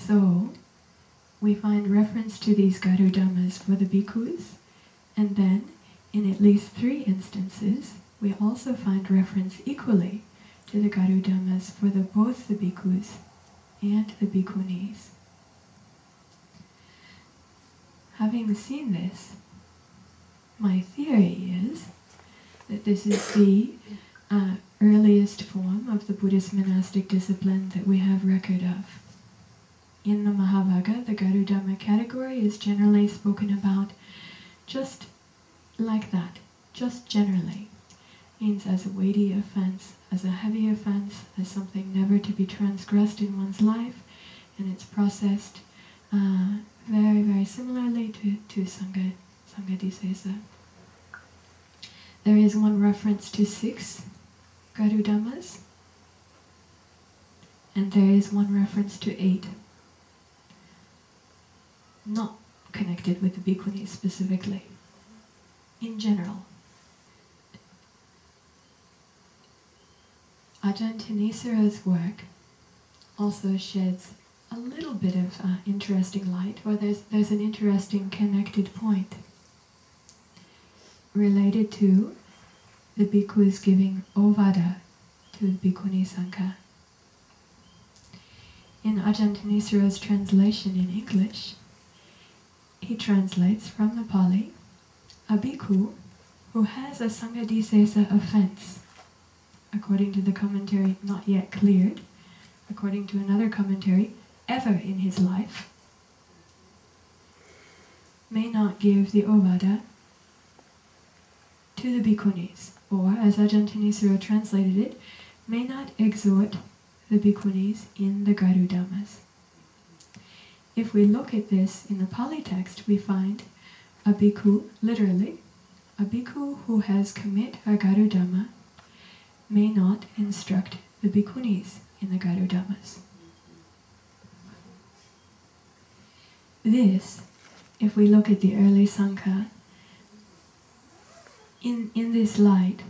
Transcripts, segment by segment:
So, we find reference to these Garudhammas for the bhikkhus, and then, in at least 3 instances, we also find reference equally to the Garudhammas for both the bhikkhus and the bhikkhunis. Having seen this, my theory is that this is the earliest form of the Buddhist monastic discipline that we have record of. In the Mahavagga, the Garudhamma category is generally spoken about just like that, just generally. Means as a weighty offense, as a heavy offense, as something never to be transgressed in one's life, and it's processed very, very similarly to Sangha Disesa. There is one reference to 6 Garudhammas, and there is one reference to 8, not connected with the bhikkhunis specifically, in general. Ajahn Thanisara's work also sheds a little bit of interesting light, or there's an interesting connected point related to the bhikkhus giving ovada to the bhikkhuni sangha. In Ajahn Thanisara's translation in English, he translates from the Pali, a bhikkhu who has a Sangha Disesa offense, according to the commentary not yet cleared, according to another commentary, ever in his life, may not give the ovada to the bhikkhunis, or, as Ajahn Thanisara translated it, may not exhort the bhikkhunis in the Garudhammas. If we look at this in the Pali text, we find a bhikkhu, literally, a bhikkhu who has commit a Garudhamma may not instruct the bhikkhunis in the Garudhammas. This, if we look at the early Sangha, in this light,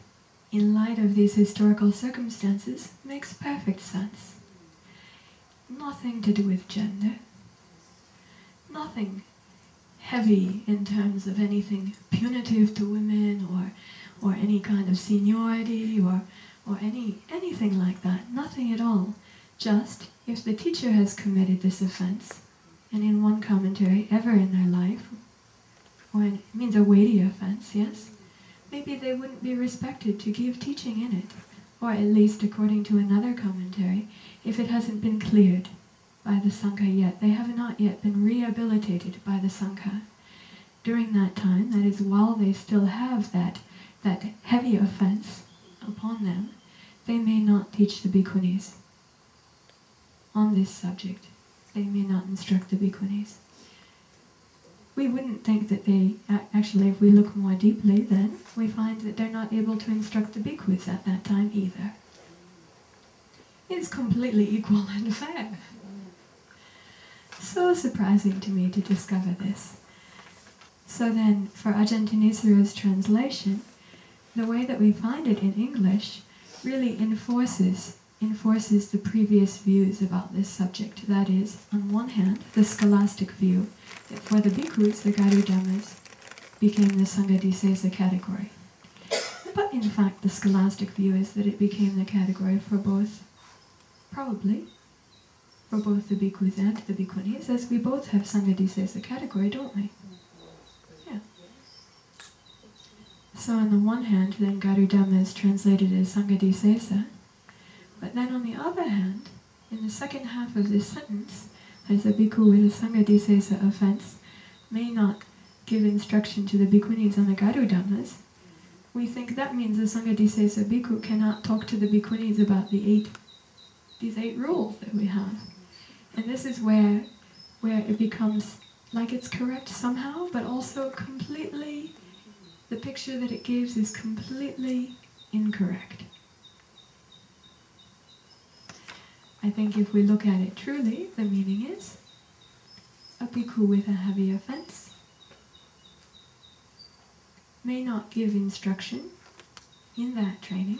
in light of these historical circumstances, makes perfect sense. Nothing to do with gender, nothing heavy in terms of anything punitive to women, or any kind of seniority, or anything like that. Nothing at all. Just, if the teacher has committed this offense, and in one commentary, ever in their life, or it means a weighty offense, yes, maybe they wouldn't be respected to give teaching in it, or at least according to another commentary, if it hasn't been cleared by the Sangha yet. They have not yet been rehabilitated by the Sangha. During that time, that is, while they still have that heavy offense upon them, they may not teach the bhikkhunis on this subject. They may not instruct the bhikkhunis. We wouldn't think that they, actually, if we look more deeply, then we find that they're not able to instruct the bhikkhus at that time either. It's completely equal and fair. So surprising to me to discover this. So then, for Ajahn Thanisara's translation, the way that we find it in English really enforces the previous views about this subject. That is, on one hand, the scholastic view that for the bhikkhus, the Garudhammas became the Sangha Disesa category. But in fact, the scholastic view is that it became the category for both, probably, for both the bhikkhus and the bhikkhunis, as we both have Sangha Disesa category, don't we? Yeah. So on the one hand, then Garudhamma is translated as Sangha Disesa, but then on the other hand, in the second half of this sentence, as a bhikkhu with a Sangha Disesa offense may not give instruction to the bhikkhunis on the Garudhammas, we think that means the Sangha Disesa bhikkhu cannot talk to the bhikkhunis about these 8 rules that we have. And this is where it becomes like it's correct somehow, but also completely, the picture that it gives is completely incorrect. I think if we look at it truly, the meaning is a bhikkhu with a heavy offense may not give instruction in that training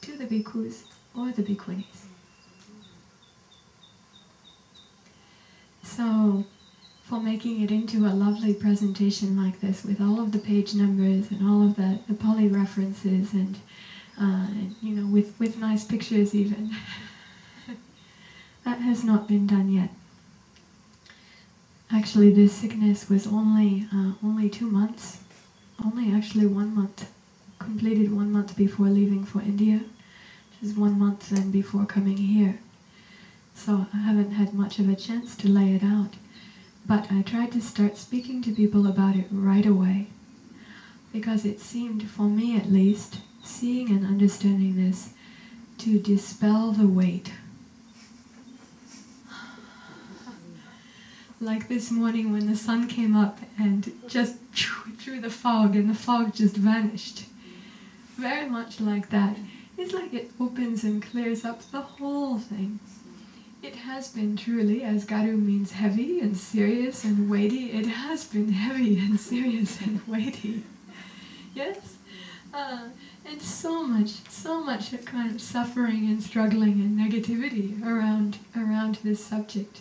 to the bhikkhus or the bhikkhunis. for making it into a lovely presentation like this with all of the page numbers and all of the poly references and with nice pictures even. That has not been done yet. Actually, this sickness was only 2 months, only actually 1 month, completed 1 month before leaving for India, which is 1 month then before coming here. So I haven't had much of a chance to lay it out. But I tried to start speaking to people about it right away, because it seemed, for me at least, seeing and understanding this, to dispel the weight. Like this morning when the sun came up and just through the fog, and the fog just vanished. Very much like that. It's like it opens and clears up the whole thing. It has been truly, as Garu means heavy and serious and weighty, it has been heavy and serious and weighty. Yes? And so much kind of suffering and struggling and negativity around this subject.